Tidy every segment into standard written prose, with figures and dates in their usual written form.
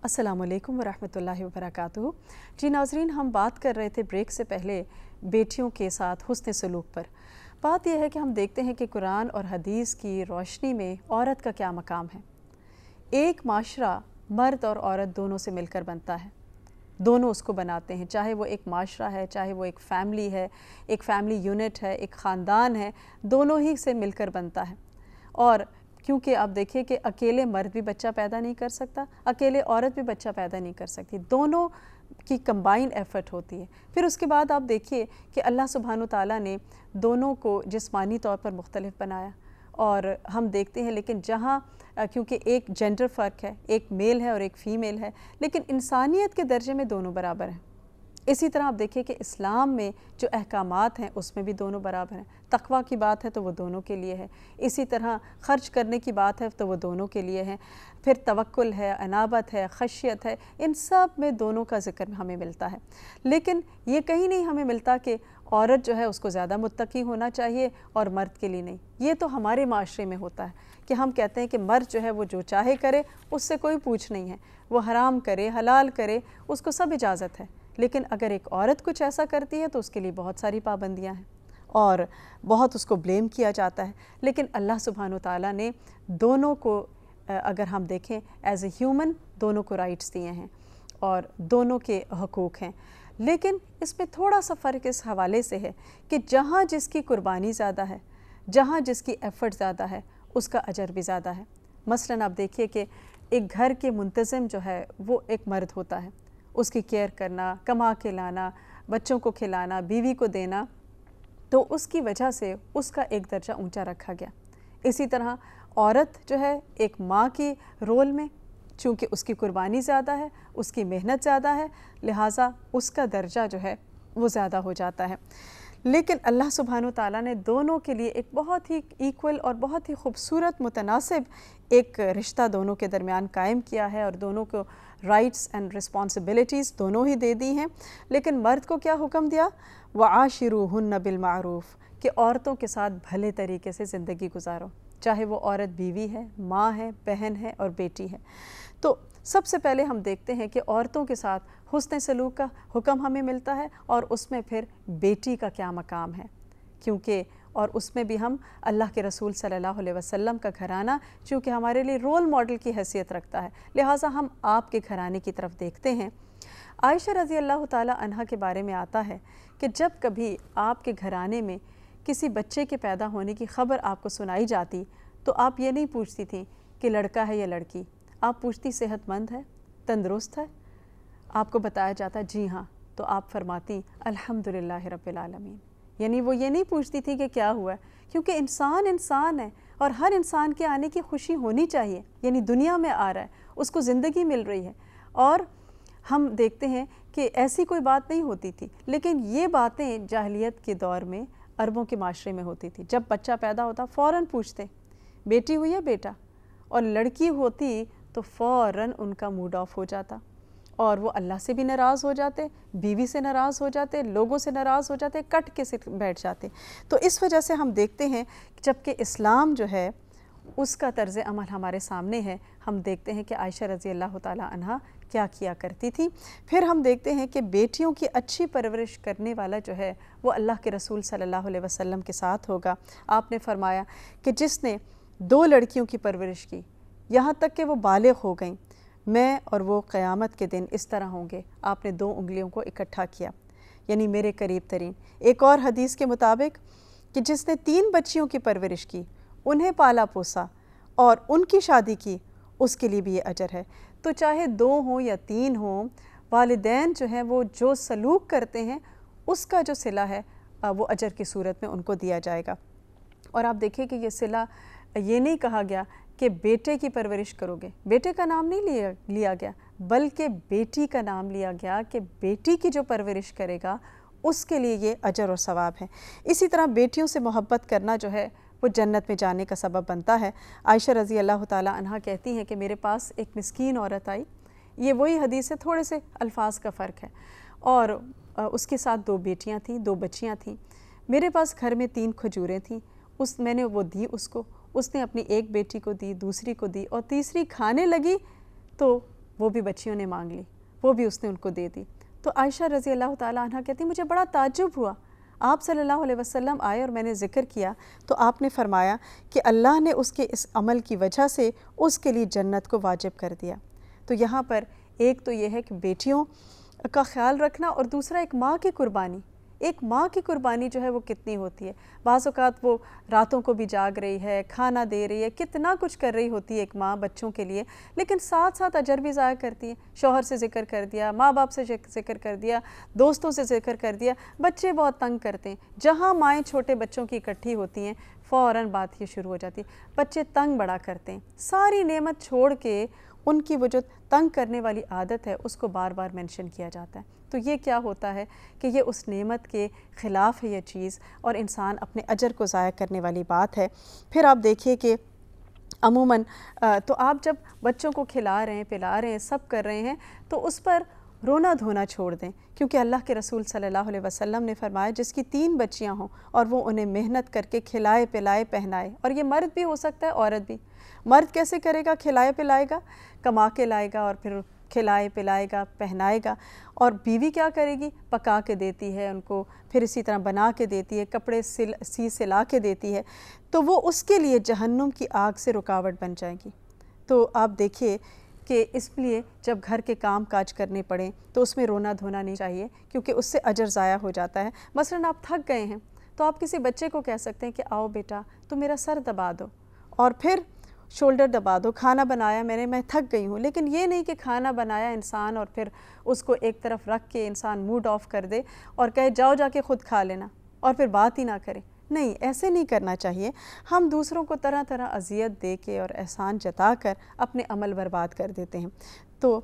अस्सलाम वालेकुम वरहमतुल्लाहि वबरकातुहू। जी नाज़रीन, हम बात कर रहे थे ब्रेक से पहले बेटियों के साथ हुस्न सलूक पर। बात यह है कि हम देखते हैं कि कुरान और हदीस की रोशनी में औरत का क्या मकाम है। एक माशरा मर्द और औरत दोनों से मिलकर बनता है, दोनों उसको बनाते हैं, चाहे वो एक माशरा है, चाहे वो एक फ़ैमिली है, एक फ़ैमिली यूनिट है, एक ख़ानदान है, दोनों ही से मिलकर बनता है। और क्योंकि आप देखिए कि अकेले मर्द भी बच्चा पैदा नहीं कर सकता, अकेले औरत भी बच्चा पैदा नहीं कर सकती, दोनों की कंबाइन एफ़र्ट होती है। फिर उसके बाद आप देखिए कि अल्लाह सुब्हानो ताला ने दोनों को जिस्मानी तौर पर मुख्तलिफ बनाया, और हम देखते हैं लेकिन जहाँ क्योंकि एक जेंडर फ़र्क है, एक मेल है और एक फ़ीमेल है, लेकिन इंसानियत के दर्जे में दोनों बराबर हैं। इसी तरह आप देखिए कि इस्लाम में जो अहकामात हैं उसमें भी दोनों बराबर हैं। तक़वा की बात है तो वो दोनों के लिए है, इसी तरह ख़र्च करने की बात है तो वो दोनों के लिए है, फिर तवक्कुल है, अनाबत है, खशियत है, इन सब में दोनों का ज़िक्र हमें मिलता है। लेकिन ये कहीं नहीं हमें मिलता कि औरत जो है उसको ज़्यादा मुत्तकी होना चाहिए और मर्द के लिए नहीं। ये तो हमारे माशरे में होता है कि हम कहते हैं कि मर्द जो है वो जो चाहे करे, उससे कोई पूछ नहीं है, वो हराम करे हलाल करे उसको सब इजाज़त है। लेकिन अगर एक औरत कुछ ऐसा करती है तो उसके लिए बहुत सारी पाबंदियां हैं और बहुत उसको ब्लेम किया जाता है। लेकिन अल्लाह सुब्हानो ताला ने दोनों को अगर हम देखें एज ए ह्यूमन, दोनों को राइट्स दिए हैं और दोनों के हकूक़ हैं। लेकिन इसमें थोड़ा सा फ़र्क इस हवाले से है कि जहाँ जिसकी कुर्बानी ज़्यादा है, जहाँ जिसकी एफ़र्ट ज़्यादा है, उसका अजर भी ज़्यादा है। मसलन आप देखिए कि एक घर के मुंतज़िम जो है वो एक मर्द होता है, उसकी केयर करना, कमा के लाना, बच्चों को खिलाना, बीवी को देना, तो उसकी वजह से उसका एक दर्जा ऊंचा रखा गया। इसी तरह औरत जो है एक माँ की रोल में, चूँकि उसकी कुर्बानी ज़्यादा है, उसकी मेहनत ज़्यादा है, लिहाजा उसका दर्जा जो है वो ज़्यादा हो जाता है। लेकिन अल्लाह सुब्हानो ताला ने दोनों के लिए एक बहुत ही इक्वल और बहुत ही खूबसूरत मुतनासिब एक रिश्ता दोनों के दरमियान कायम किया है और दोनों को राइट्स एंड रिस्पॉन्सिबिलिटीज़ दोनों ही दे दी हैं। लेकिन मर्द को क्या हुक्म दिया? वआशिरूहुन्ना बिलमारूफ़, कि औरतों के साथ भले तरीके से ज़िंदगी गुजारो, चाहे वो औरत बीवी है, माँ है, बहन है और बेटी है। तो सबसे पहले हम देखते हैं कि औरतों के साथ हुस्न सलूक का हुक्म हमें मिलता है और उसमें फिर बेटी का क्या मकाम है, क्योंकि और उसमें भी हम अल्लाह के रसूल सल्लल्लाहु अलैहि वसल्लम का घराना चूँकि हमारे लिए रोल मॉडल की हैसियत रखता है, लिहाजा हम आपके घराने की तरफ देखते हैं। आयशा रज़ी अल्लाह ताला अन्हा के बारे में आता है कि जब कभी आपके घराने में किसी बच्चे के पैदा होने की ख़बर आपको सुनाई जाती तो आप ये नहीं पूछती थी कि लड़का है या लड़की, आप पूछती सेहतमंद है, तंदुरुस्त है। आपको बताया जाता जी हाँ, तो आप फरमाती अल्हम्दुलिल्लाह रब्बिल आलमीन। यानी वो ये नहीं पूछती थी कि क्या हुआ, क्योंकि इंसान इंसान है और हर इंसान के आने की खुशी होनी चाहिए। यानी दुनिया में आ रहा है, उसको ज़िंदगी मिल रही है, और हम देखते हैं कि ऐसी कोई बात नहीं होती थी। लेकिन ये बातें जाहिलियत के दौर में अरबों के माशरे में होती थी। जब बच्चा पैदा होता फ़ौरन पूछते बेटी हुई है बेटा, और लड़की होती तो फ़ौरन उनका मूड ऑफ हो जाता और वो अल्लाह से भी नाराज़ हो जाते, बीवी से नाराज़ हो जाते, लोगों से नाराज़ हो जाते, कट के से बैठ जाते। तो इस वजह से हम देखते हैं जबकि इस्लाम जो है उसका तर्ज़ अमल हमारे सामने है, हम देखते हैं कि आयशा रज़ी अल्लाह ताला अन्हा क्या किया करती थी। फिर हम देखते हैं कि बेटियों की अच्छी परवरिश करने वाला जो है वो अल्लाह के रसूल सल्लल्लाहु अलैहि वसल्लम के साथ होगा। आपने फरमाया कि जिसने 2 लड़कियों की परवरिश की यहाँ तक कि वो बालिग़ हो गईं, मैं और वो क़यामत के दिन इस तरह होंगे। आपने 2 उंगलियों को इकट्ठा किया, यानी मेरे करीब तरीन। एक और हदीस के मुताबिक कि जिसने 3 बच्चियों की परवरिश की, उन्हें पाला पोसा और उनकी शादी की, उसके लिए भी ये अजर है। तो चाहे 2 हों या 3 हों, वालिदैन जो हैं वो जो सलूक करते हैं उसका जो सिला है वो अजर की सूरत में उनको दिया जाएगा। और आप देखिए कि ये सिला ये नहीं कहा गया कि बेटे की परवरिश करोगे, बेटे का नाम नहीं लिया गया, बल्कि बेटी का नाम लिया गया कि बेटी की जो परवरिश करेगा उसके लिए ये अजर और सवाब है। इसी तरह बेटियों से मोहब्बत करना जो है वो जन्नत में जाने का सबब बनता है। आयशा रज़ी अल्लाह ताला अन्हा कहती हैं कि मेरे पास एक मिस्कीन औरत आई, ये वही हदीस है, थोड़े से अल्फाज का फ़र्क है, और उसके साथ 2 बेटियां थीं, 2 बच्चियां थीं। मेरे पास घर में 3 खजूरें थीं, मैंने वो दी उसको, उसने अपनी एक बेटी को दी, दूसरी को दी, और तीसरी खाने लगी तो وہ بھی بچیوں نے مانگ لی، وہ بھی اس نے ان کو دے دی۔ تو عائشہ رضی اللہ تعالیٰ عنہ کہتی مجھے بڑا تعجب ہوا، آپ صلی اللہ علیہ وسلم آئے اور میں نے ذکر کیا تو آپ نے فرمایا کہ اللہ نے اس کے اس عمل کی وجہ سے اس کے لیے جنت کو واجب کر دیا۔ تو یہاں پر ایک تو یہ ہے کہ بیٹیوں کا خیال رکھنا، اور دوسرا ایک ماں کی قربانی، ایک ماں کی قربانی جو ہے وہ کتنی ہوتی ہے۔ بعض اوقات وہ راتوں کو بھی جاگ رہی ہے، کھانا دے رہی ہے، کتنا کچھ کر رہی ہوتی ہے ایک ماں بچوں کے لیے، لیکن ساتھ ساتھ اجر بھی ضائع کرتی ہے۔ شوہر سے ذکر کر دیا، ماں باپ سے ذکر کر دیا، دوستوں سے ذکر کر دیا، بچے بہت تنگ کرتے ہیں۔ جہاں مائیں چھوٹے بچوں کی اکٹھی ہوتی ہیں فوراً بات یہ شروع ہو جاتی ہے، بچے تنگ بڑا کرتے ہیں، ساری نعمت چھوڑ کے ان کی وہ جو تنگ کرنے والی عادت ہے اس کو بار بار مینشن کیا جاتا ہے۔ تو یہ کیا ہوتا ہے کہ یہ اس نعمت کے خلاف ہے یہ چیز، اور انسان اپنے اجر کو ضائع کرنے والی بات ہے۔ پھر آپ دیکھیے کہ عموماً تو آپ جب بچوں کو کھلا رہے ہیں، پلا رہے ہیں، سب کر رہے ہیں، تو اس پر رونا دھونا چھوڑ دیں، کیونکہ اللہ کے رسول صلی اللہ علیہ وسلم نے فرمایا جس کی 3 بچیاں ہوں اور وہ انہیں محنت کر کے کھلائے پلائے پہنائے، اور یہ مرد بھی ہو سکتا ہے عورت بھی۔ مرد کیسے کرے گا؟ کھلائے پلائے گا، کما کے لائے گا اور پھر کھلائے پلائے گا، پہنائے گا۔ اور بیوی کیا کرے گی؟ پکا کے دیتی ہے ان کو، پھر اسی طرح بنا کے دیتی ہے، کپڑے سلا کے دیتی ہے، تو وہ اس کے لیے جہنم کی آگ سے رکاوٹ بن جائے گی۔ تو آپ دیکھیے کہ اس لیے جب گھر کے کام کاج کرنے پڑیں تو اس میں رونا دھونا نہیں چاہیے، کیونکہ اس سے اجر ضائع ہو جاتا ہے۔ مثلاً آپ تھک گئے ہیں تو آپ کسی بچے کو کہہ سکتے ہیں کہ آؤ بیٹا تو میرا سر دبا دو، اور پھر شولڈر دبا دو، کھانا بنایا میں تھک گئی ہوں۔ لیکن یہ نہیں کہ کھانا بنایا انسان اور پھر اس کو ایک طرف رکھ کے انسان موڈ آف کر دے اور کہے جاؤ جا کے خود کھا لینا، اور پھر بات ہی نہ کرے۔ نہیں، ایسے نہیں کرنا چاہیے۔ ہم دوسروں کو طرح طرح اذیت دے کے اور احسان جتا کر اپنے عمل برباد کر دیتے ہیں۔ تو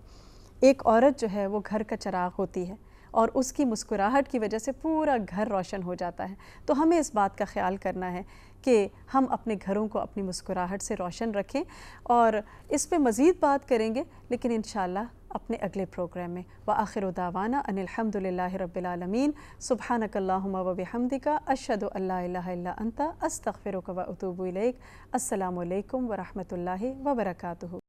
ایک عورت جو ہے وہ گھر کا چراغ ہوتی ہے، اور اس کی مسکراہٹ کی وجہ سے پورا گھر روشن ہو جاتا ہے۔ تو ہمیں اس بات کا خیال کرنا ہے کہ ہم اپنے گھروں کو اپنی مسکراہٹ سے روشن رکھیں، اور اس پہ مزید بات کریں گے لیکن انشاءاللہ اپنے اگلے پروگرام میں۔ وآخر دعوانا ان الحمد للہ رب العالمین، سبحانک اللہم وبحمدک، اشہد ان لا الہ الا انت، استغفرک واتوب الیک۔ السلام علیکم ورحمۃ اللہ وبرکاتہ۔